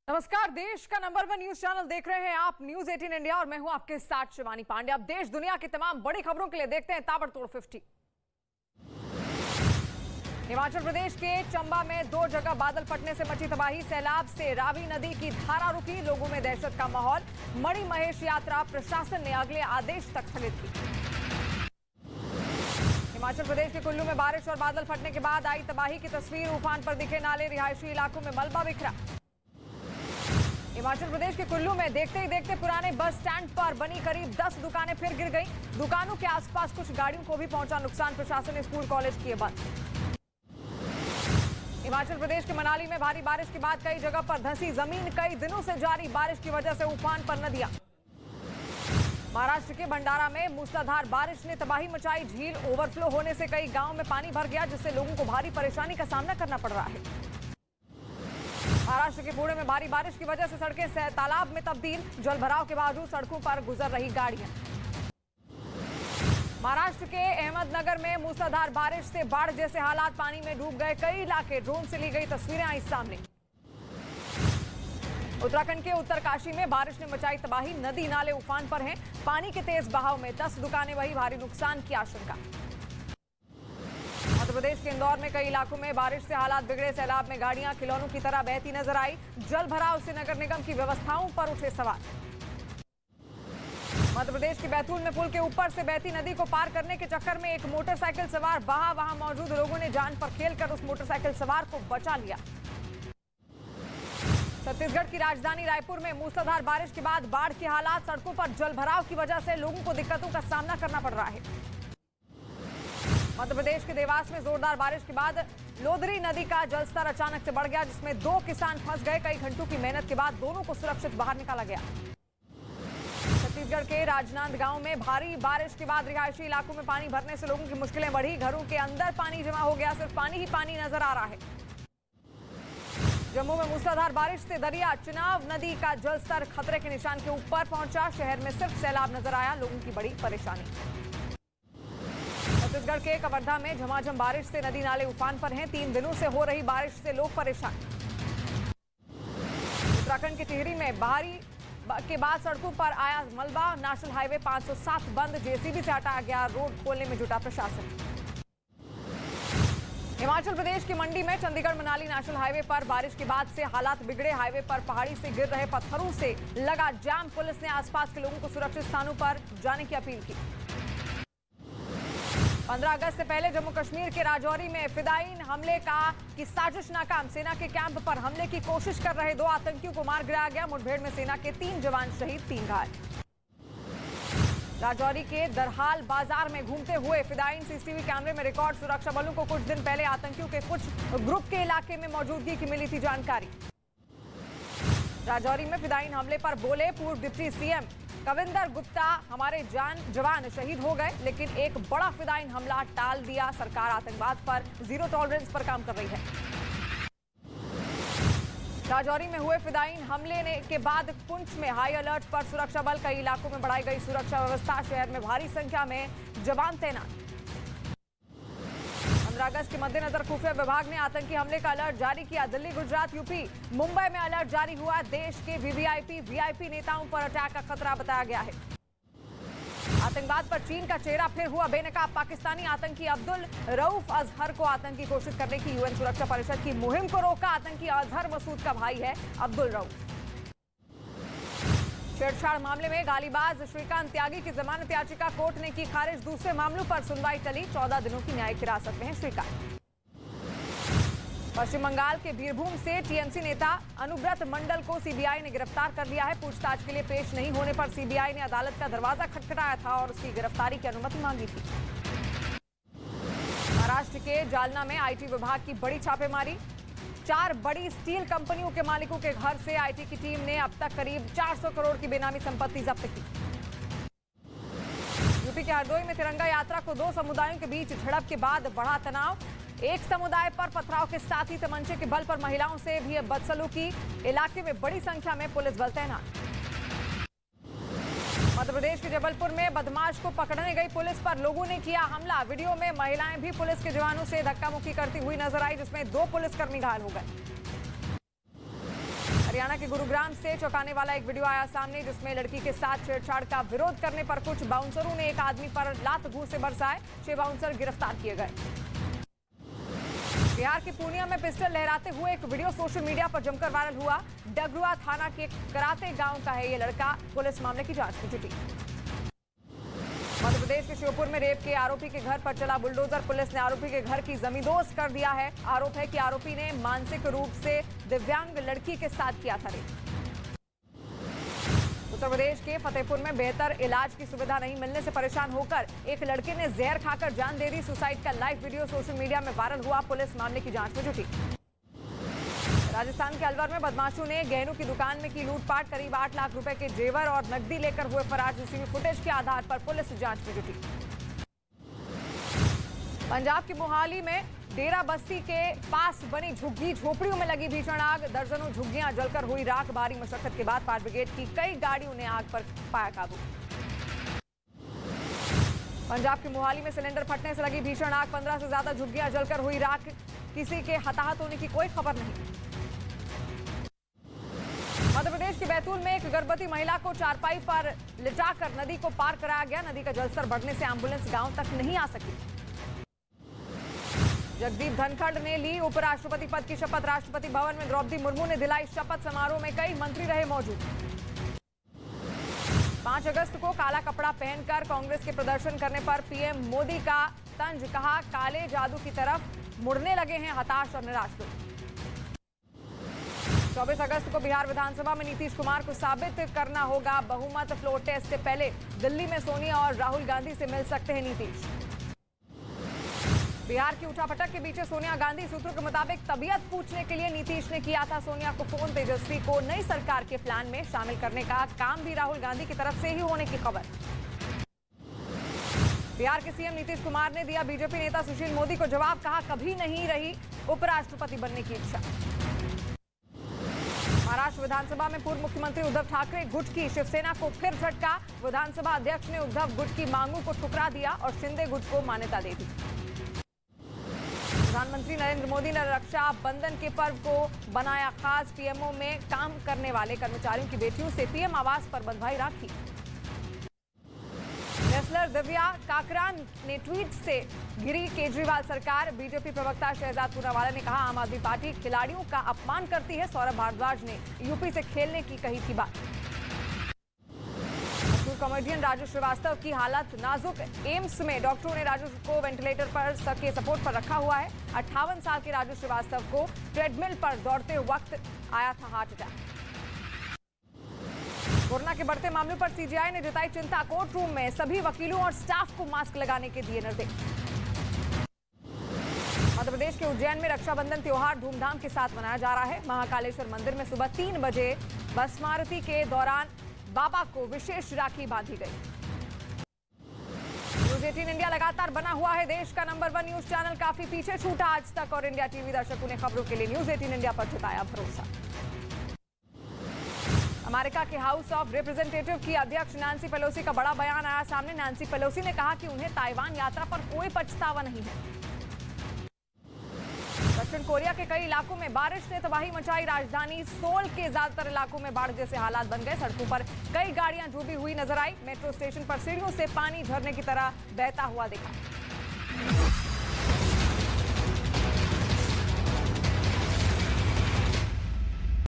नमस्कार, देश का नंबर 1 न्यूज चैनल देख रहे हैं आप न्यूज 18 इंडिया और मैं हूं आपके साथ शिवानी पांडे। अब देश दुनिया की तमाम बड़ी खबरों के लिए देखते हैं ताबड़तोड़ 50। हिमाचल प्रदेश के चंबा में 2 जगह बादल फटने से मची तबाही। सैलाब से रावी नदी की धारा रुकी, लोगों में दहशत का माहौल। मणि महेश यात्रा प्रशासन ने अगले आदेश तक स्थगित की। हिमाचल प्रदेश के कुल्लू में बारिश और बादल फटने के बाद आई तबाही की तस्वीर। उफान पर दिखे नाले, रिहायशी इलाकों में मलबा बिखरा। हिमाचल प्रदेश के कुल्लू में देखते ही देखते पुराने बस स्टैंड पर बनी करीब 10 दुकानें फिर गिर गईं। दुकानों के आसपास कुछ गाड़ियों को भी पहुंचा नुकसान। प्रशासन ने स्कूल कॉलेज किए बंद। हिमाचल प्रदेश के मनाली में भारी बारिश के बाद कई जगह पर धंसी जमीन। कई दिनों से जारी बारिश की वजह से उफान पर नदियां। महाराष्ट्र के भंडारा में मूसलाधार बारिश ने तबाही मचाई। झील ओवरफ्लो होने से कई गांवों में पानी भर गया, जिससे लोगों को भारी परेशानी का सामना करना पड़ रहा है। महाराष्ट्र के पुणे में भारी बारिश की वजह से सड़कें तालाब में तब्दील। जलभराव के बावजूद सड़कों पर गुजर रही गाड़ियां। महाराष्ट्र के अहमदनगर में मूसलाधार बारिश से बाढ़ जैसे हालात, पानी में डूब गए कई इलाके। ड्रोन से ली गई तस्वीरें आई सामने। उत्तराखंड के उत्तरकाशी में बारिश ने मचाई तबाही। नदी नाले उफान पर हैं। पानी के तेज बहाव में 10 दुकानें वही, भारी नुकसान की आशंका। मध्य प्रदेश के इंदौर में कई इलाकों में बारिश से हालात बिगड़े। सैलाब में गाड़ियां खिलौनों की तरह बहती नजर आई। जल भराव से नगर निगम की व्यवस्थाओं पर उठे सवाल। मध्य प्रदेश के बैतूल में पुल के ऊपर से बहती नदी को पार करने के चक्कर में एक मोटरसाइकिल सवार बहा। वहां मौजूद लोगों ने जान पर खेलकर उस मोटरसाइकिल सवार को बचा लिया। छत्तीसगढ़ की राजधानी रायपुर में मूसलाधार बारिश के बाद बाढ़ के हालात। सड़कों पर जल भराव की वजह से लोगों को दिक्कतों का सामना करना पड़ रहा है। मध्य प्रदेश के देवास में जोरदार बारिश के बाद लोधरी नदी का जलस्तर अचानक से बढ़ गया, जिसमें 2 किसान फंस गए। कई घंटों की मेहनत के बाद दोनों को सुरक्षित बाहर निकाला गया। छत्तीसगढ़ के राजनांदगांव में भारी बारिश के बाद रिहायशी इलाकों में पानी भरने से लोगों की मुश्किलें बढ़ी। घरों के अंदर पानी जमा हो गया, सिर्फ पानी ही पानी नजर आ रहा है। जम्मू में मूसलाधार बारिश से दरिया चिनाब नदी का जलस्तर खतरे के निशान के ऊपर पहुंचा। शहर में सिर्फ सैलाब नजर आया, लोगों की बड़ी परेशानी। छत्तीसगढ़ के कवर्धा में झमाझम बारिश से नदी नाले उफान पर हैं। 3 दिनों से हो रही बारिश से लोग परेशान। उत्तराखंड के टिहरी में भारी के बाद सड़कों पर आया मलबा। नेशनल हाईवे 507 बंद, जेसीबी से हटाया गया। रोड खोलने में जुटा प्रशासन। हिमाचल प्रदेश की मंडी में चंडीगढ़ मनाली नेशनल हाईवे पर बारिश के बाद से हालात बिगड़े। हाईवे पर पहाड़ी से गिर रहे पत्थरों से लगा जाम। पुलिस ने आसपास के लोगों को सुरक्षित स्थानों पर जाने की अपील की। 15 अगस्त से पहले जम्मू कश्मीर के राजौरी में फिदायीन हमले की साजिश नाकाम। सेना के कैंप पर हमले की कोशिश कर रहे 2 आतंकियों को मार गिराया गया। मुठभेड़ में सेना के 3 जवान शहीद, 3 घायल। राजौरी के दरहाल बाजार में घूमते हुए फिदायीन सीसीटीवी कैमरे में रिकॉर्ड। सुरक्षा बलों को कुछ दिन पहले आतंकियों के कुछ ग्रुप के इलाके में मौजूदगी की मिली थी जानकारी। राजौरी में फिदायीन हमले पर बोले पूर्व डिप्टी सीएम कविंदर गुप्ता, हमारे जवान शहीद हो गए, लेकिन एक बड़ा फिदायीन हमला टाल दिया। सरकार आतंकवाद पर जीरो टॉलरेंस पर काम कर रही है। राजौरी में हुए फिदायीन हमले के बाद पुंछ में हाई अलर्ट पर सुरक्षा बल। कई इलाकों में बढ़ाई गई सुरक्षा व्यवस्था। शहर में भारी संख्या में जवान तैनात। 15 अगस्त के मद्देनजर खुफिया विभाग ने आतंकी हमले का अलर्ट जारी किया। दिल्ली, गुजरात, यूपी, मुंबई में अलर्ट जारी हुआ। देश के वीवीआईपी नेताओं पर अटैक का खतरा बताया गया है। आतंकवाद पर चीन का चेहरा फिर हुआ बेनकाब। पाकिस्तानी आतंकी अब्दुल रऊफ अजहर को आतंकी घोषित करने की यूएन सुरक्षा परिषद की मुहिम को रोका। आतंकी अजहर मसूद का भाई है अब्दुल रऊफ। छेड़छाड़ मामले में गालीबाज श्रीकांत त्यागी की जमानत याचिका कोर्ट ने की खारिज। दूसरे मामलों पर सुनवाई टली। 14 दिनों की न्यायिक हिरासत में है श्रीकांत। पश्चिम बंगाल के बीरभूम से टीएमसी नेता अनुव्रत मंडल को सीबीआई ने गिरफ्तार कर लिया है। पूछताछ के लिए पेश नहीं होने पर सीबीआई ने अदालत का दरवाजा खटखटाया था और उसकी गिरफ्तारी की अनुमति मांगी थी। महाराष्ट्र के जालना में आईटी विभाग की बड़ी छापेमारी। 4 बड़ी स्टील कंपनियों के मालिकों के घर से आईटी की टीम ने अब तक करीब 400 करोड़ की बेनामी संपत्ति जब्त की। यूपी के हरदोई में तिरंगा यात्रा को 2 समुदायों के बीच झड़प के बाद बढ़ा तनाव। एक समुदाय पर पथराव के साथ ही तमंचे के बल पर महिलाओं से भी बदसलूकी। इलाके में बड़ी संख्या में पुलिस बल तैनात। मध्य प्रदेश के जबलपुर में बदमाश को पकड़ने गई पुलिस पर लोगों ने किया हमला। वीडियो में महिलाएं भी पुलिस के जवानों से धक्का मुक्की करती हुई नजर आई, जिसमें 2 पुलिसकर्मी घायल हो गए। हरियाणा हरियाणा के गुरुग्राम से चौंकाने वाला एक वीडियो आया सामने, जिसमें लड़की के साथ छेड़छाड़ का विरोध करने पर कुछ बाउंसरों ने एक आदमी पर लात घूंसे बरसाए। 6 बाउंसर गिरफ्तार किए गए। बिहार के पूर्णिया में पिस्टल लहराते हुए एक वीडियो सोशल मीडिया पर जमकर वायरल हुआ। डगरुआ थाना के कराते गांव का है ये लड़का। पुलिस मामले की जांच में जुटी। मध्य प्रदेश के श्योपुर में रेप के आरोपी के घर पर चला बुलडोजर। पुलिस ने आरोपी के घर की जमींदोज कर दिया है। आरोप है कि आरोपी ने मानसिक रूप से दिव्यांग लड़की के साथ किया था रेप। उत्तर प्रदेश के फतेहपुर में बेहतर इलाज की सुविधा नहीं मिलने से परेशान होकर एक लड़के ने जहर खाकर जान दे दी। सुसाइड का लाइव वीडियो सोशल मीडिया में वायरल हुआ। पुलिस मामले की जांच में जुटी। राजस्थान के अलवर में बदमाशों ने गहनों की दुकान में की लूटपाट। करीब 8 लाख रुपए के जेवर और नकदी लेकर हुए फरार। सीसीटीवी फुटेज के आधार पर पुलिस जांच में जुटी। पंजाब के मोहाली में डेरा बस्ती के पास बनी झुग्गी झोपड़ियों में लगी भीषण आग। दर्जनों झुग्गियां जलकर हुई राख। भारी मशक्कत के बाद फायर ब्रिगेड की कई गाड़ियों ने आग पर पाया काबू। पंजाब के मोहाली में सिलेंडर फटने से लगी भीषण आग। 15 से ज्यादा झुग्गियां जलकर हुई राख। किसी के हताहत होने की कोई खबर नहीं। मध्य प्रदेश के बैतूल में एक गर्भवती महिला को चारपाई पर लिटाकर नदी को पार कराया गया। नदी का जलस्तर बढ़ने से एम्बुलेंस गांव तक नहीं आ सकी। जगदीप धनखड़ ने ली उपराष्ट्रपति पद की शपथ। राष्ट्रपति भवन में द्रौपदी मुर्मू ने दिलाई शपथ। समारोह में कई मंत्री रहे मौजूद। 5 अगस्त को काला कपड़ा पहनकर कांग्रेस के प्रदर्शन करने पर पीएम मोदी का तंज। कहा, काले जादू की तरफ मुड़ने लगे हैं हताश और निराश लोग। 24 अगस्त को बिहार विधानसभा में नीतीश कुमार को साबित करना होगा बहुमत। फ्लोर टेस्ट से पहले दिल्ली में सोनिया और राहुल गांधी से मिल सकते हैं नीतीश। बिहार की उठापटक के बीच सोनिया गांधी। सूत्रों के मुताबिक तबीयत पूछने के लिए नीतीश ने किया था सोनिया को फोन। तेजस्वी को नई सरकार के प्लान में शामिल करने का काम भी राहुल गांधी की तरफ से ही होने की खबर। बिहार के सीएम नीतीश कुमार ने दिया बीजेपी नेता सुशील मोदी को जवाब। कहा, कभी नहीं रही उपराष्ट्रपति बनने की इच्छा। महाराष्ट्र विधानसभा में पूर्व मुख्यमंत्री उद्धव ठाकरे गुट की। शिवसेना को फिर झटका। विधानसभा अध्यक्ष ने उद्धव गुट की मांगों को ठुकरा दिया और शिंदे गुट को मान्यता दे दी। प्रधानमंत्री नरेंद्र मोदी ने रक्षा बंधन के पर्व को बनाया खास। पीएमओ में काम करने वाले कर्मचारियों की बेटियों से पीएम आवास पर बंधवाई राखी। रेसलर दिव्या काकरान ने ट्वीट से घिरी केजरीवाल सरकार। बीजेपी प्रवक्ता शहजाद पूनावाला ने कहा, आम आदमी पार्टी खिलाड़ियों का अपमान करती है। सौरभ भारद्वाज ने यूपी से खेलने की कही थी बात। कॉमेडियन राजू श्रीवास्तव की हालत नाजुक। एम्स में डॉक्टरों ने राजू को वेंटिलेटर पर सबके सपोर्ट पर रखा हुआ है। 58 साल के राजू श्रीवास्तव को ट्रेडमिल पर दौड़ते वक्त आया था हार्ट अटैक। कोरोना के बढ़ते मामलों पर सीजीआई ने जताई चिंता। कोर्ट रूम में सभी वकीलों और स्टाफ को मास्क लगाने के दिए निर्देश। मध्य प्रदेश के उज्जैन में रक्षाबंधन त्योहार धूमधाम के साथ मनाया जा रहा है। महाकालेश्वर मंदिर में सुबह 3 बजे भस्मारती के दौरान बाबा को विशेष राखी बांधी गई। न्यूज 18 इंडिया लगातार बना हुआ है देश का नंबर 1 न्यूज चैनल। काफी पीछे छूटा आज तक और इंडिया टीवी दर्शकों ने खबरों के लिए न्यूज 18 इंडिया पर जताया भरोसा। अमेरिका के हाउस ऑफ रिप्रेजेंटेटिव की अध्यक्ष नैंसी पेलोसी का बड़ा बयान आया सामने। नैंसी पेलोसी ने कहा कि उन्हें ताइवान यात्रा पर कोई पछतावा नहीं है। दक्षिण कोरिया के कई इलाकों में बारिश ने तबाही मचाई। राजधानी सोल के ज्यादातर इलाकों में बाढ़ जैसे हालात बन गए। सड़कों पर कई गाड़ियां डूबी हुई नजर आई। मेट्रो स्टेशन पर सीढ़ियों से पानी झरने की तरह बहता हुआ दिखा।